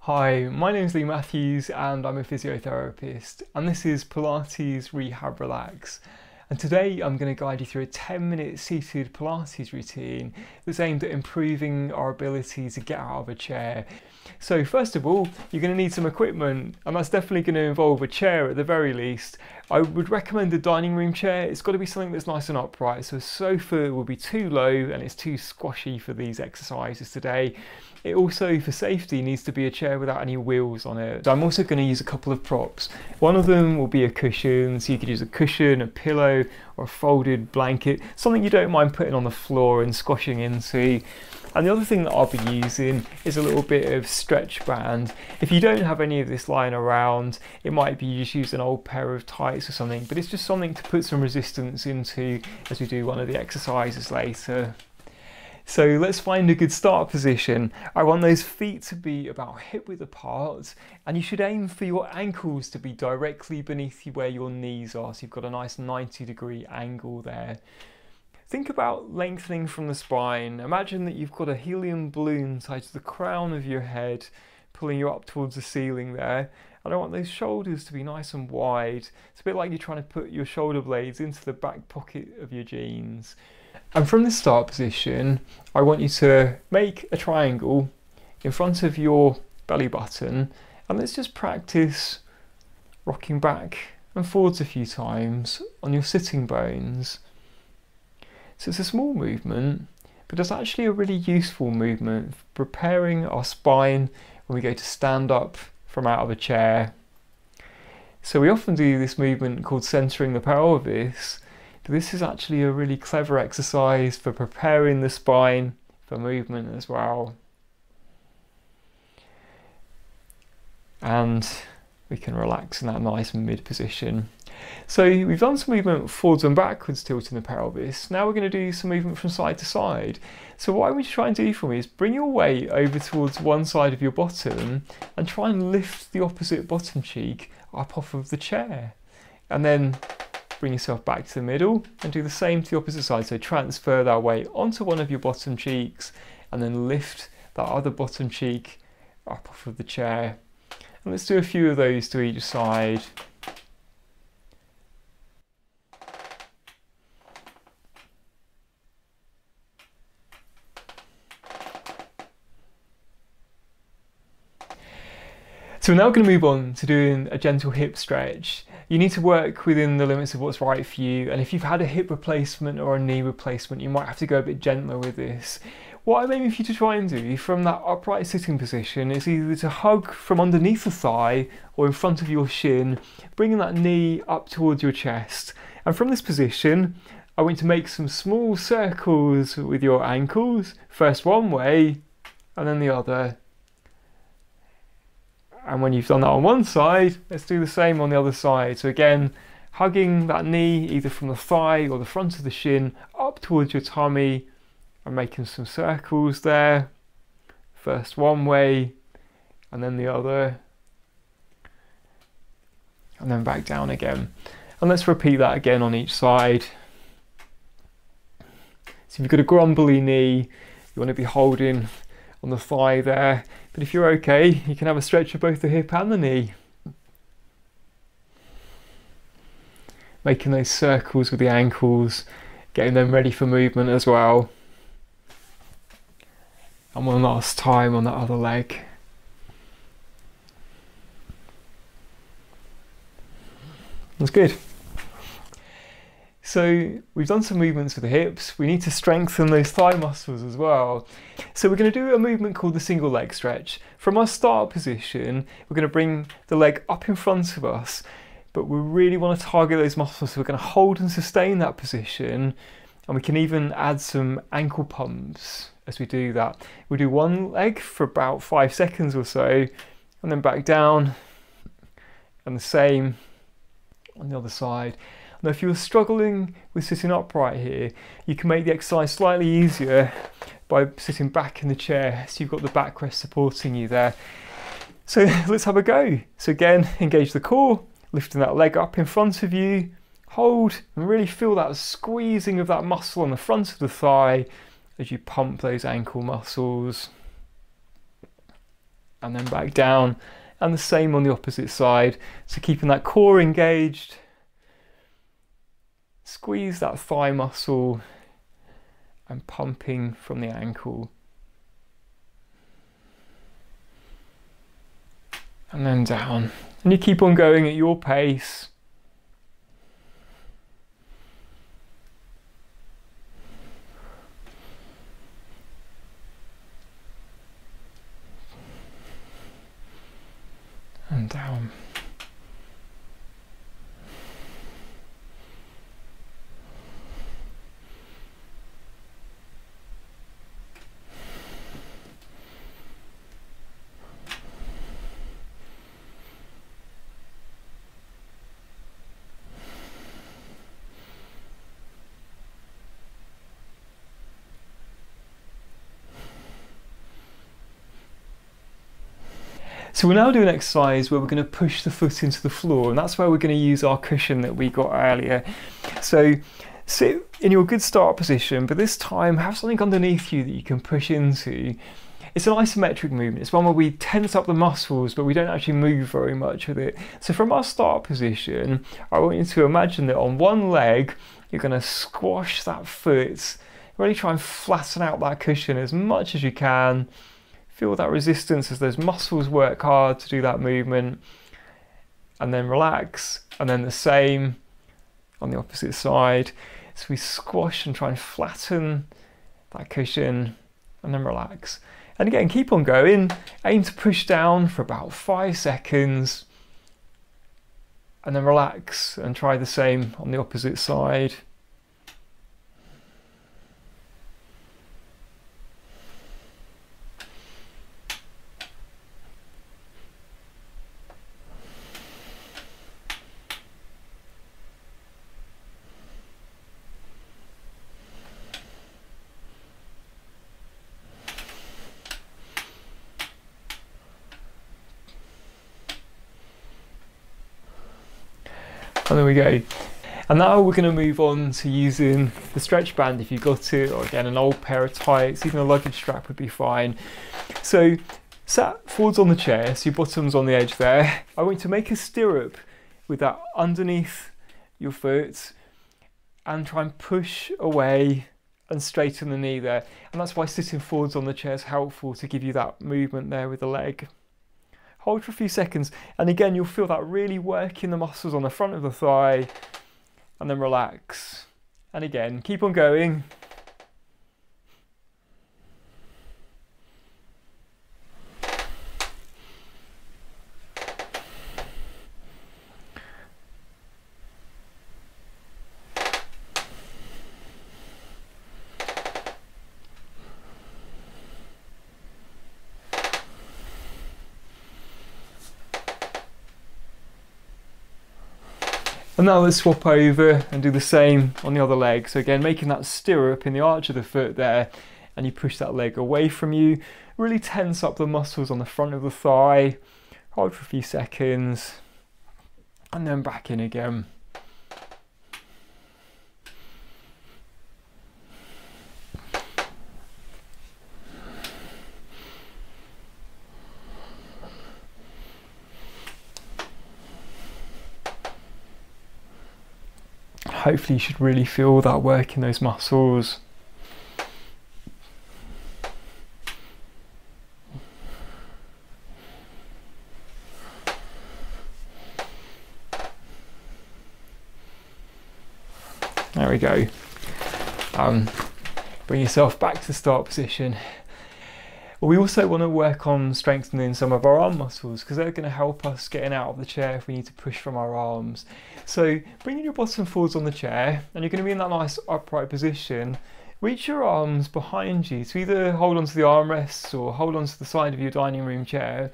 Hi, my name's Lee Matthews and I'm a physiotherapist, and this is Pilates Rehab Relax. And today I'm going to guide you through a 10-minute seated Pilates routine that's aimed at improving our ability to get out of a chair. So first of all, you're going to need some equipment, and that's definitely going to involve a chair at the very least. I would recommend a dining room chair. It's got to be something that's nice and upright, so a sofa will be too low and it's too squashy for these exercises today. It also, for safety, needs to be a chair without any wheels on it. So I'm also going to use a couple of props. One of them will be a cushion, so you could use a cushion, a pillow, or a folded blanket, something you don't mind putting on the floor and squashing into. And the other thing that I'll be using is a little bit of stretch band. If you don't have any of this lying around, it might be you just use an old pair of tights or something, but it's just something to put some resistance into as we do one of the exercises later. So let's find a good start position. I want those feet to be about hip width apart, and you should aim for your ankles to be directly beneath where your knees are, so you've got a nice 90-degree angle there. Think about lengthening from the spine. Imagine that you've got a helium balloon tied to the crown of your head, pulling you up towards the ceiling there. And I want those shoulders to be nice and wide. It's a bit like you're trying to put your shoulder blades into the back pocket of your jeans. And from this start position, I want you to make a triangle in front of your belly button, and let's just practice rocking back and forwards a few times on your sitting bones. So it's a small movement, but it's actually a really useful movement for preparing our spine when we go to stand up from out of a chair. So we often do this movement called centering the pelvis, but this is actually a really clever exercise for preparing the spine for movement as well. And we can relax in that nice mid position. So we've done some movement forwards and backwards, tilting the pelvis. Now we're going to do some movement from side to side. So what I want you to try and do for me is bring your weight over towards one side of your bottom and try and lift the opposite bottom cheek up off of the chair. And then bring yourself back to the middle and do the same to the opposite side. So transfer that weight onto one of your bottom cheeks and then lift that other bottom cheek up off of the chair. And let's do a few of those to each side. So we're now going to move on to doing a gentle hip stretch. You need to work within the limits of what's right for you, and if you've had a hip replacement or a knee replacement, you might have to go a bit gentler with this. What I'm aiming for you to try and do from that upright sitting position is either to hug from underneath the thigh or in front of your shin, bringing that knee up towards your chest. And from this position, I want you to make some small circles with your ankles, first one way and then the other. And when you've done that on one side, let's do the same on the other side. So again, hugging that knee either from the thigh or the front of the shin up towards your tummy and making some circles there. First one way and then the other. And then back down again. And let's repeat that again on each side. So if you've got a grumbly knee, you want to be holding on the thigh there, but if you're okay, you can have a stretch of both the hip and the knee. Making those circles with the ankles, getting them ready for movement as well. And one last time on that other leg. That's good. So we've done some movements with the hips. We need to strengthen those thigh muscles as well. So we're going to do a movement called the single leg stretch. From our start position, we're going to bring the leg up in front of us, but we really want to target those muscles. So we're going to hold and sustain that position, and we can even add some ankle pumps as we do that. We'll do one leg for about 5 seconds or so, and then back down, and the same on the other side. Now if you're struggling with sitting upright here, you can make the exercise slightly easier by sitting back in the chair, so you've got the backrest supporting you there. So let's have a go. So again, engage the core, lifting that leg up in front of you, hold and really feel that squeezing of that muscle on the front of the thigh as you pump those ankle muscles. and then back down, and the same on the opposite side. So keeping that core engaged, squeeze that thigh muscle and pumping from the ankle. And then down. And you keep on going at your pace. And down. So we'll now do an exercise where we're going to push the foot into the floor, and that's where we're going to use our cushion that we got earlier. So sit in your good start position, but this time have something underneath you that you can push into. It's an isometric movement. It's one where we tense up the muscles, but we don't actually move very much with it. So from our start position, I want you to imagine that on one leg, you're going to squash that foot, really try and flatten out that cushion as much as you can. Feel that resistance as those muscles work hard to do that movement, and then relax, and then the same on the opposite side. So we squash and try and flatten that cushion, and then relax. And again, keep on going. Aim to push down for about 5 seconds, and then relax and try the same on the opposite side. And there we go. And now we're going to move on to using the stretch band if you've got it, or again an old pair of tights, even a luggage strap would be fine. So sat forwards on the chair, so your bottom's on the edge there. I want you to make a stirrup with that underneath your foot and try and push away and straighten the knee there. And that's why sitting forwards on the chair is helpful, to give you that movement there with the leg. Hold for a few seconds, and again you'll feel that really working the muscles on the front of the thigh, and then relax. And again, keep on going. And now let's swap over and do the same on the other leg. So again, making that stirrup in the arch of the foot there, and you push that leg away from you. Really tense up the muscles on the front of the thigh. Hold for a few seconds, and then back in again. Hopefully you should really feel that work in those muscles. There we go. Bring yourself back to start position. We also want to work on strengthening some of our arm muscles, because they're going to help us getting out of the chair if we need to push from our arms. So bringing your bottom forwards on the chair, and you're going to be in that nice upright position. Reach your arms behind you to either hold onto the armrests or hold onto the side of your dining room chair.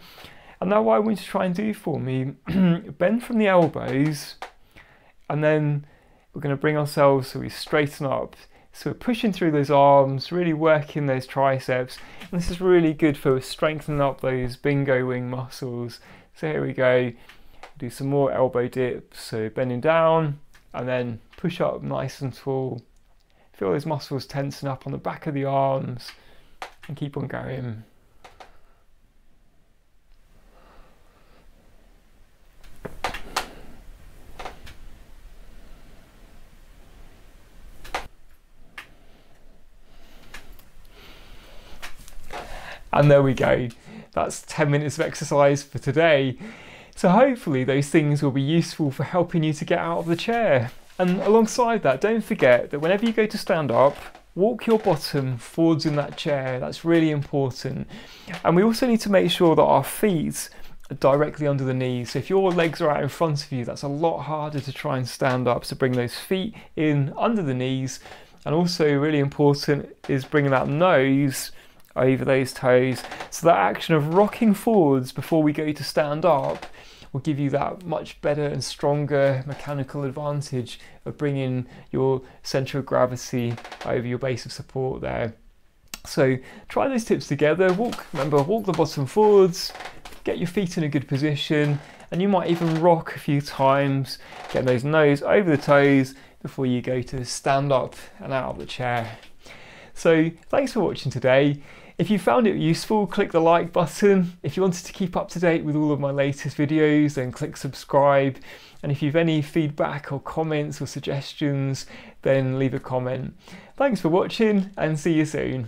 And now what I want you to try and do for me, bend from the elbows, and then we're going to bring ourselves so we straighten up. So we're pushing through those arms, really working those triceps. And this is really good for strengthening up those bingo wing muscles. So here we go. Do some more elbow dips. So bending down and then push up nice and tall. Feel those muscles tensing up on the back of the arms, and keep on going. And there we go. That's 10 minutes of exercise for today. So hopefully those things will be useful for helping you to get out of the chair. And alongside that, don't forget that whenever you go to stand up, walk your bottom forwards in that chair. That's really important. And we also need to make sure that our feet are directly under the knees. So if your legs are out in front of you, that's a lot harder to try and stand up. So bring those feet in under the knees. And also really important is bringing that nose over those toes. So that action of rocking forwards before we go to stand up will give you that much better and stronger mechanical advantage of bringing your centre of gravity over your base of support there. So try those tips together. Remember, walk the bottom forwards, get your feet in a good position, and you might even rock a few times, get those nose over the toes before you go to stand up and out of the chair. So thanks for watching today. If you found it useful, click the like button. If you wanted to keep up to date with all of my latest videos, then click subscribe. And if you've any feedback or comments or suggestions, then leave a comment. Thanks for watching and see you soon.